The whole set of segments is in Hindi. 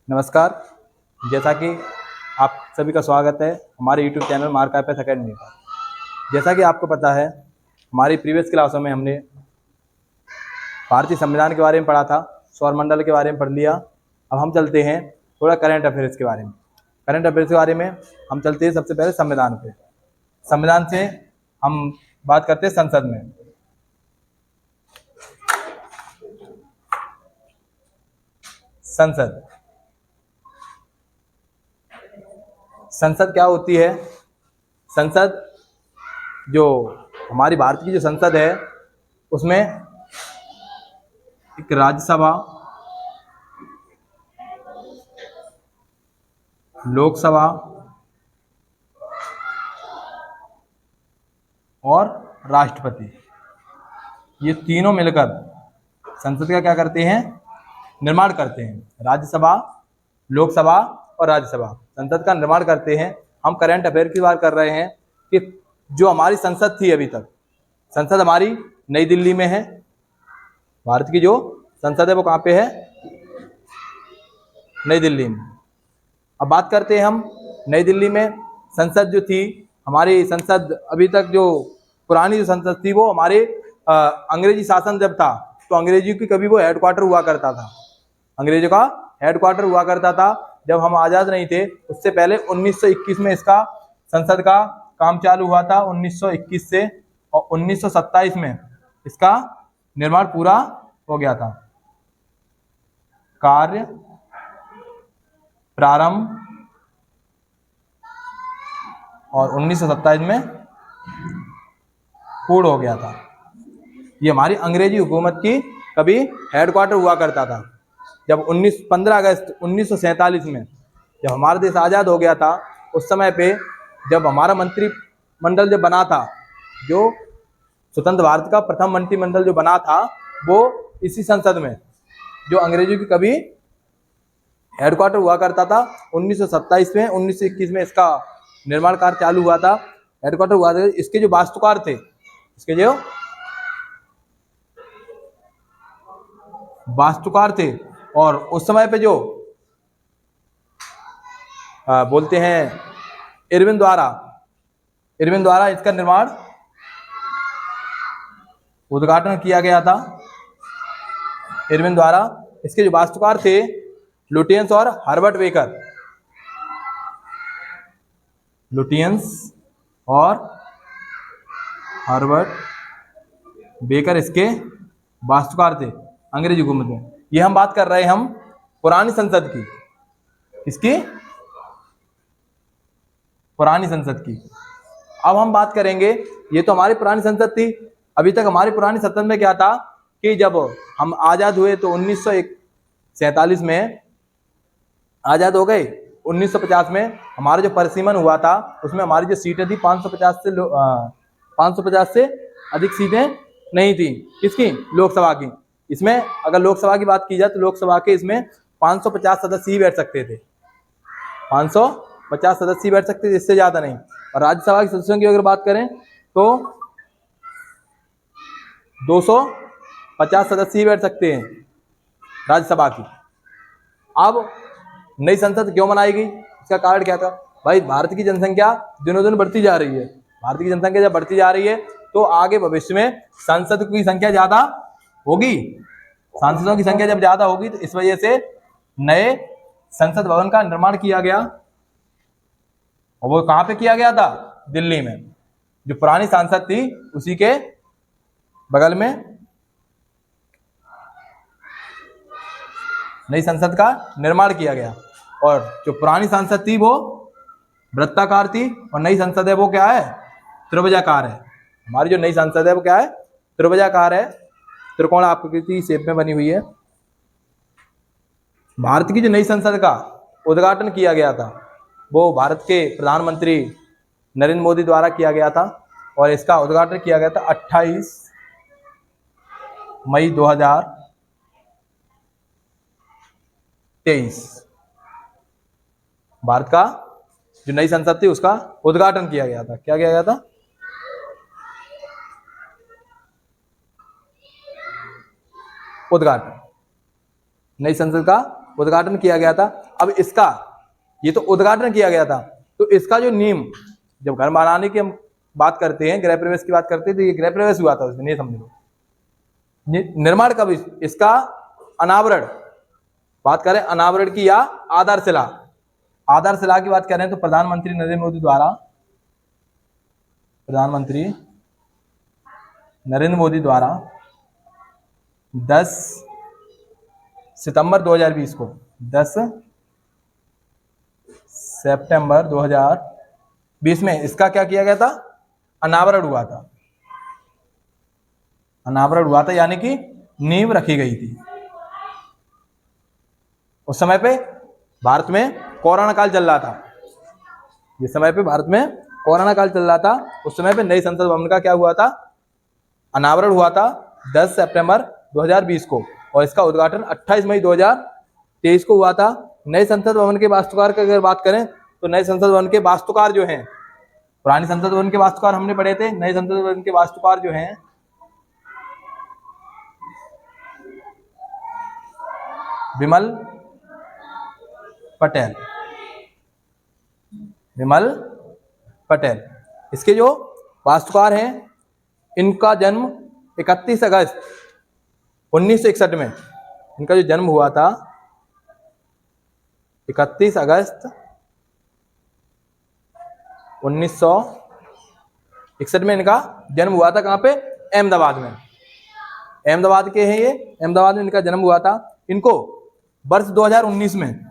नमस्कार। जैसा कि आप सभी का स्वागत है हमारे YouTube चैनल मार्कआईपीएस अकेडमी पर। जैसा कि आपको पता है, हमारी प्रीवियस क्लासों में हमने भारतीय संविधान के बारे में पढ़ा था, सौरमंडल के बारे में पढ़ लिया। अब हम चलते हैं थोड़ा करंट अफेयर्स के बारे में। करंट अफेयर्स के बारे में हम चलते हैं सबसे पहले संविधान पे। संविधान से हम बात करते हैं संसद में। संसद क्या होती है? संसद जो हमारी भारत की जो संसद है उसमें एक राज्यसभा, लोकसभा और राष्ट्रपति, ये तीनों मिलकर संसद का क्या करते हैं? निर्माण करते हैं। राज्यसभा, लोकसभा और राज्यसभा संसद का निर्माण करते हैं। हम करंट अफेयर की बात कर रहे हैं कि जो हमारी संसद थी अभी तक, संसद हमारी नई दिल्ली में है। भारत की जो संसद है वो कहाँ पे है? नई दिल्ली में। अब बात करते हैं हम नई दिल्ली में संसद जो थी हमारी संसद, अभी तक जो पुरानी जो संसद थी वो हमारे अंग्रेजी शासन जब था तो अंग्रेजी की कभी वो हेडक्वार्टर हुआ करता था। अंग्रेजों का हेडक्वार्टर हुआ करता था जब हम आज़ाद नहीं थे। उससे पहले 1921 में इसका संसद का काम चालू हुआ था, 1921 से, और 1927 में इसका निर्माण पूरा हो गया था। कार्य प्रारंभ और 1927 में पूर्ण हो गया था। ये हमारी अंग्रेजी हुकूमत की कभी हेडक्वार्टर हुआ करता था। जब 15 अगस्त 1947 में जब हमारा देश आज़ाद हो गया था, उस समय पे जब हमारा मंत्रिमंडल जो बना था, जो स्वतंत्र भारत का प्रथम मंत्रिमंडल जो बना था, वो इसी संसद में, जो अंग्रेजों की कभी हेडक्वार्टर हुआ करता था, 1927 में 1921 में इसका निर्माण कार्य चालू हुआ था, हेडक्वार्टर हुआ था। इसके जो वास्तुकार थे, इसके जो वास्तुकार थे, और उस समय पे जो बोलते हैं इरविन द्वारा इसका निर्माण उद्घाटन किया गया था। इरविन द्वारा इसके जो वास्तुकार थे लुटियंस और हर्बर्ट बेकर। लुटियंस और हर्बर्ट बेकर इसके वास्तुकार थे अंग्रेजी हुकूमत में। ये हम बात कर रहे हैं हम पुरानी संसद की। इसकी पुरानी संसद की। अब हम बात करेंगे, ये तो हमारी पुरानी संसद थी। अभी तक हमारी पुरानी संसद में क्या था कि जब हम आज़ाद हुए तो 1947 में आज़ाद हो गए। 1950 में हमारा जो परिसीमन हुआ था उसमें हमारी जो सीटें थी 550 से अधिक सीटें नहीं थी। किसकी? लोकसभा की। इसमें अगर लोकसभा की बात की जाए तो लोकसभा के इसमें 550 सदस्य ही बैठ सकते थे। 550 सदस्य ही बैठ सकते थे, इससे ज़्यादा नहीं। और राज्यसभा के सदस्यों की अगर बात करें तो 250 सदस्य ही बैठ सकते हैं राज्यसभा की। अब नई संसद क्यों बनाई गई? इसका कारण क्या था? भाई, भारत की जनसंख्या दिनों दिन बढ़ती जा रही है। भारत की जनसंख्या जब बढ़ती जा रही है तो आगे भविष्य में सांसद की संख्या ज़्यादा होगी। सांसदों की संख्या जब ज़्यादा होगी तो इस वजह से नए संसद भवन का निर्माण किया गया। और वो कहाँ पे किया गया था? दिल्ली में। जो पुरानी संसद थी उसी के बगल में नई संसद का निर्माण किया गया। और जो पुरानी संसद थी वो वृत्ताकार थी और नई संसद है वो क्या है? त्रिभुजाकार है। हमारी जो नई संसद है वो क्या है? त्रिभुजाकार है, त्रिकोण आकृति शेप में बनी हुई है। भारत की जो नई संसद का उद्घाटन किया गया था वो भारत के प्रधानमंत्री नरेंद्र मोदी द्वारा किया गया था। और इसका उद्घाटन किया गया था 28 मई 2023। भारत का जो नई संसद थी उसका उद्घाटन किया गया था। क्या किया गया था? उद्घाटन। नई संसद का उद्घाटन किया गया था अब इसका ये तो उद्घाटन किया गया था, तो इसका जो नींव, जब घर बनाने की हम बात करते हैं, गृह प्रवेश की बात करते हैं, तो ये गृह प्रवेश हुआ था उसमें, नहीं समझ लो। निर्माण कब, इसका अनावरण बात करें, अनावरण की या आधारशिला, आधारशिला की बात करें तो प्रधानमंत्री नरेंद्र मोदी द्वारा, प्रधानमंत्री नरेंद्र मोदी द्वारा 10 सितंबर 2020 को, 10 सितंबर 2020 में इसका क्या किया गया था, अनावरण हुआ था, अनावरण हुआ था, यानी कि नींव रखी गई थी। उस समय पे भारत में कोरोना काल चल रहा था, जिस समय पे भारत में कोरोना काल चल रहा था, उस समय पे नई संसद भवन का क्या हुआ था, अनावरण हुआ था 10 सितंबर 2020 को, और इसका उद्घाटन 28 मई 2023 को हुआ था। नए संसद भवन के वास्तुकार की अगर बात करें तो नए संसद भवन के वास्तुकार जो हैं, पुरानी संसद भवन के वास्तुकार हमने पढ़े थे, नए संसद भवन के वास्तुकार जो हैं विमल पटेल, विमल पटेल इसके जो वास्तुकार हैं, इनका जन्म 31 अगस्त 1961 में, इनका जो जन्म हुआ था 31 अगस्त 1961 में इनका जन्म हुआ था। कहाँ पे, अहमदाबाद में, अहमदाबाद के हैं ये, अहमदाबाद में इनका जन्म हुआ था। इनको वर्ष 2019 में,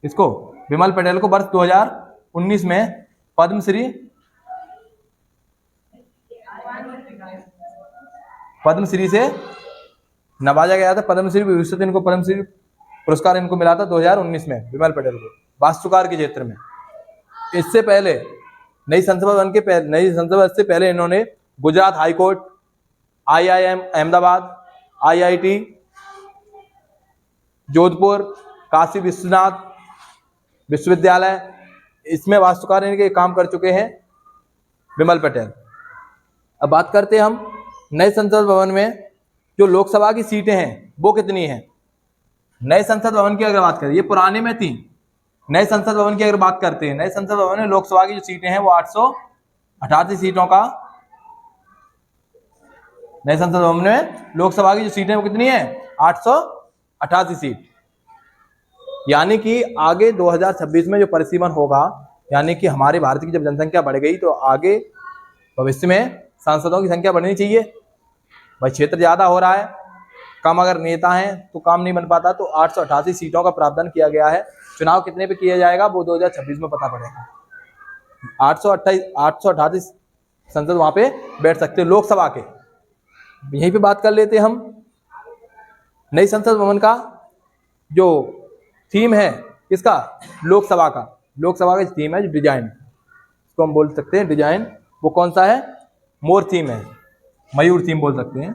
इसको विमल पटेल को वर्ष 2019 में पद्मश्री से नवाजा गया था, पद्मश्री विभूषित इनको पद्मश्री पुरस्कार इनको मिला था 2019 में विमल पटेल को, वास्तुकार के क्षेत्र में। इससे पहले नई संसद भवन से पहले इन्होंने Gujarat high court, IIM Ahmedabad, IIT Jodhpur, Kashi Vishwanath विश्वविद्यालय, इसमें वास्तुकार इनके काम कर चुके हैं विमल पटेल। अब बात करते हैं हम नए संसद भवन में जो लोकसभा की सीटें हैं वो कितनी हैं। नए संसद भवन की अगर बात करें, ये पुराने में थी, नए संसद भवन की अगर बात करते हैं, नए संसद भवन में लोकसभा की जो सीटें हैं वो 888 सीटों का, नए संसद भवन में लोकसभा की जो सीटें वो कितनी है, 888 सीट। यानी कि आगे 2026 में जो परिसीमन होगा, यानी कि हमारे भारत की जब जनसंख्या बढ़ गई तो आगे भविष्य में सांसदों की संख्या बढ़नी चाहिए। भाई क्षेत्र ज्यादा हो रहा है, कम अगर नेता हैं तो काम नहीं बन पाता, तो 888 सीटों का प्रावधान किया गया है। चुनाव कितने पे किया जाएगा वो 2026 में पता पड़ेगा। 888 संसद वहां पे बैठ सकते हैं लोकसभा के। यहीं पे बात कर लेते हैं हम नई संसद भवन का जो थीम है, किसका, लोकसभा का, लोकसभा का थीम है जो डिजाइन, इसको हम बोल सकते हैं डिजाइन, वो कौन सा है, मोर थीम है, मयूर थीम बोल सकते हैं।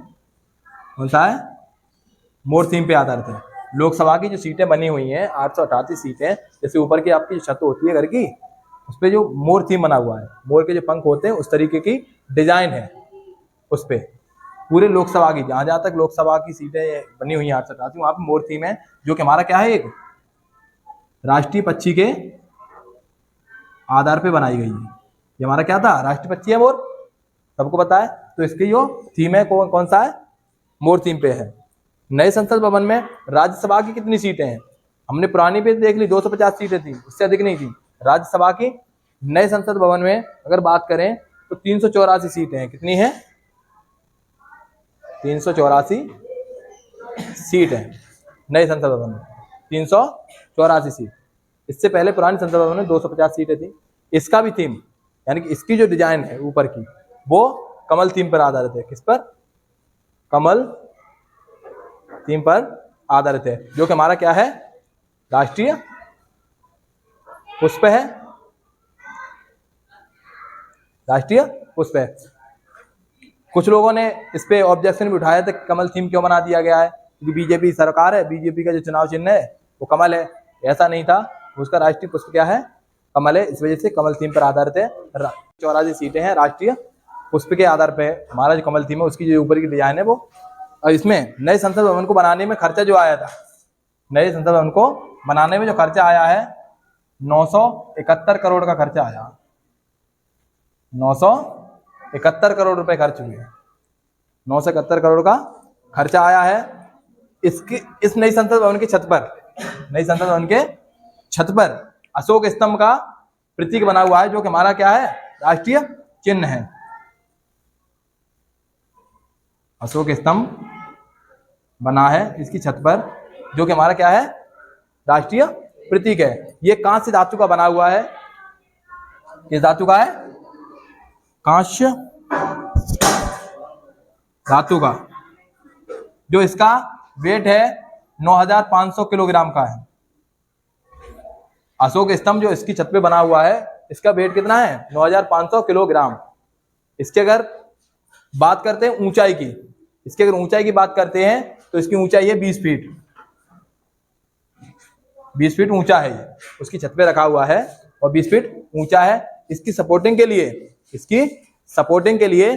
कौन सा है, मोर थीम पे आधारित है। लोकसभा की जो सीटें बनी हुई हैं 888 सीटें, जैसे ऊपर की आपकी छत होती है घर की, उस पर जो मोर थीम बना हुआ है, मोर के जो पंख होते हैं उस तरीके की डिजाइन है उस पर पूरे लोकसभा की, जहां जहां तक लोकसभा की सीटें बनी हुई हैं 888 वहां पर मोर थीम है, जो कि हमारा क्या है, एक राष्ट्रीय पक्षी के आधार पे बनाई गई है। ये हमारा क्या था, राष्ट्रीय पक्षी है मोर, सबको पता है। तो इसकी जो थीम है कौन सा है, मोर थीम पे है। नए संसद भवन में राज्यसभा की कितनी सीटें हैं, हमने पुरानी पे देख ली 250 सीटें थी, उससे अधिक नहीं थी। राज्यसभा की नए संसद भवन में अगर बात करें तो 384 सीटें हैं। कितनी है, 384 सीट है नए संसद भवन में, 384 सीट। इससे पहले पुरानी संसद भवन में 250 सीटें थी। इसका भी थीम, यानी कि इसकी जो डिजाइन है ऊपर की, वो कमल थीम पर आधारित है। किस पर, कमल थीम पर आधारित है, जो कि हमारा क्या है, राष्ट्रीय पुष्प है, राष्ट्रीय पुष्प है। कुछ लोगों ने इस पे ऑब्जेक्शन भी उठाया था, कमल थीम क्यों बना दिया गया है, क्योंकि बीजेपी सरकार है, बीजेपी का जो चुनाव चिन्ह है वो कमल है। ऐसा नहीं था, उसका राष्ट्रीय पुष्प क्या है, कमल है, इस वजह से कमल थीम पर आधारित है। 84 सीटें हैं राष्ट्रीय पुष्प के आधार पर हमारा जो कमल थीम है उसकी जो ऊपर की डिजाइन है वो। और इसमें नए संसद भवन को बनाने में खर्चा जो आया था, नए संसद भवन को बनाने में जो खर्चा आया है 971 करोड़ का खर्चा आया। 971 करोड़ रुपए खर्च हुए। 971 करोड़ का खर्चा आया है इस नई संसद भवन की छत पर। नई संसद भवन के छत पर अशोक स्तंभ का प्रतीक बना हुआ है, जो कि हमारा क्या है, राष्ट्रीय चिन्ह है। अशोक स्तंभ बना है इसकी छत पर, जो कि हमारा क्या है, राष्ट्रीय प्रतीक है। ये कांस्य धातु का बना हुआ है। किस धातु का है? कांस्य धातु का, जो इसका वेट है 9500 किलोग्राम का है। अशोक स्तंभ जो इसकी छत पे बना हुआ है, इसका वेट कितना है? 9500 किलोग्राम। इसके अगर बात करते हैं ऊंचाई की, इसकी अगर ऊंचाई की बात करते हैं तो इसकी ऊंचाई है 20 फीट। 20 फीट ऊंचा है ये, उसकी छत पे रखा हुआ है और 20 फीट ऊंचा है। इसकी सपोर्टिंग के लिए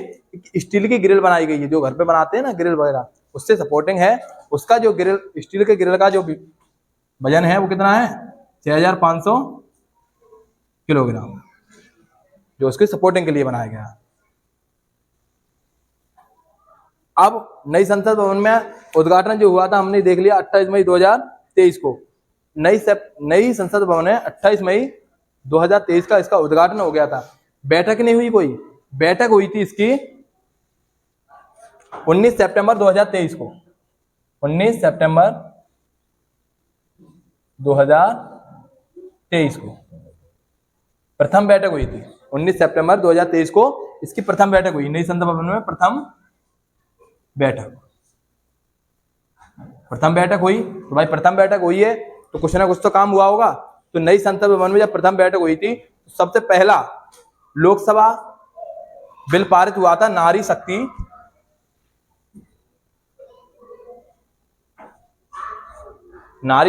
स्टील की ग्रिल बनाई गई है, जो घर पे बनाते हैं ना ग्रिल वगैरह, उससे सपोर्टिंग है। उसका जो ग्रिल, स्टील के ग्रिल का जो वजन है वो कितना है? 6500 किलोग्राम, जो उसके सपोर्टिंग के लिए बनाया गया। अब नई संसद भवन में उद्घाटन जो हुआ था, हमने देख लिया 28 मई 2023 को। नई संसद भवन में 28 मई 2023 का इसका उद्घाटन हो गया था। बैठक नहीं हुई, कोई बैठक हुई थी इसकी 19 सितंबर 2023 को। 19 सितंबर 2023 को प्रथम बैठक हुई थी। 19 सितंबर 2023 को इसकी प्रथम बैठक हुई नई संसद भवन में। प्रथम बैठक हुई तो भाई प्रथम बैठक हुई है तो कुछ ना कुछ तो काम हुआ होगा। तो नई संसद भवन में जब प्रथम बैठक हुई थी तो सबसे पहला लोकसभा बिल पारित हुआ था, नारी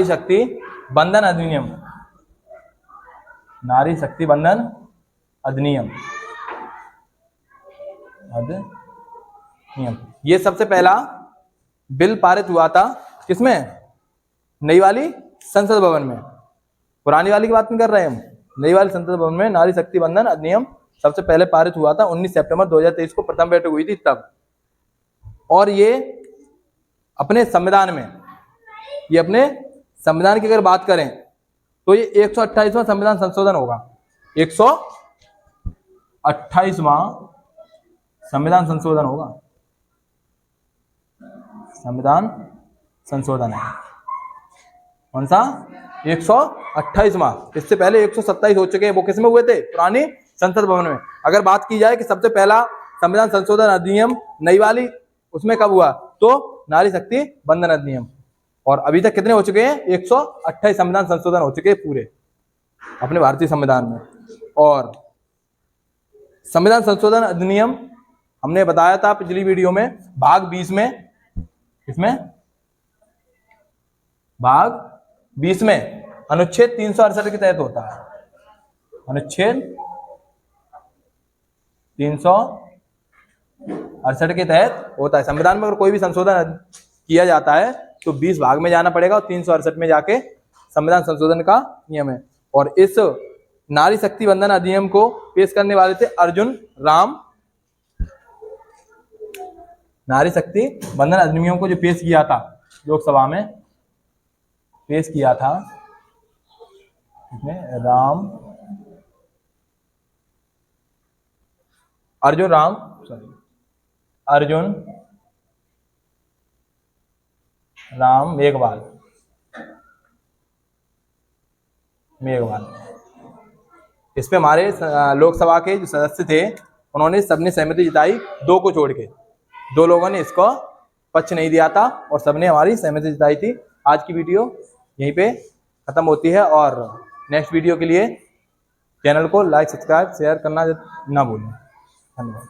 शक्ति बंधन अधिनियम। नारी शक्ति बंधन अधिनियम। ये सबसे पहला बिल पारित हुआ था किसमें? नई वाली संसद भवन में। पुरानी वाली की बात नहीं कर रहे हैं हम, नई वाली संसद भवन में नारी शक्ति बंधन अधिनियम सबसे पहले पारित हुआ था। 19 सितंबर 2023 को प्रथम बैठक हुई थी तब। और ये अपने संविधान की अगर बात करें तो ये 128वां संविधान संशोधन होगा। 128वां संविधान संशोधन होगा। संविधान संशोधन है कौन सा? 128वां। इससे पहले 127 हो चुके हैं, वो किसमें हुए थे? पुरानी संसद भवन में। अगर बात की जाए कि सबसे पहला संविधान संशोधन अधिनियम नई वाली उसमें कब हुआ, तो नारी शक्ति बंधन अधिनियम। और अभी तक कितने हो चुके हैं? 128 संविधान संशोधन हो चुके हैं पूरे अपने भारतीय संविधान में। और संविधान संशोधन अधिनियम हमने बताया था पिछली वीडियो में, भाग 20 में, इसमें भाग 20 में अनुच्छेद 368 के तहत होता है। अनुच्छेद 368 के तहत होता है। संविधान में अगर कोई भी संशोधन किया जाता है तो 20 भाग में जाना पड़ेगा और 368 में जाके संविधान संशोधन का नियम है। और इस नारी शक्ति बंधन अधिनियम को पेश करने वाले थे अर्जुन राम। नारी शक्ति बंधन अधिनियम को जो पेश किया था लोकसभा में, पेश किया था अर्जुन राम मेघवाल। इस पे हमारे लोकसभा के जो सदस्य थे उन्होंने सबने सहमति जताई, 2 को छोड़ के। 2 लोगों ने इसको पक्ष नहीं दिया था और सबने हमारी सहमति जताई थी। आज की वीडियो यहीं पे खत्म होती है और नेक्स्ट वीडियो के लिए चैनल को लाइक, सब्सक्राइब, शेयर करना ना भूलें। धन्यवाद।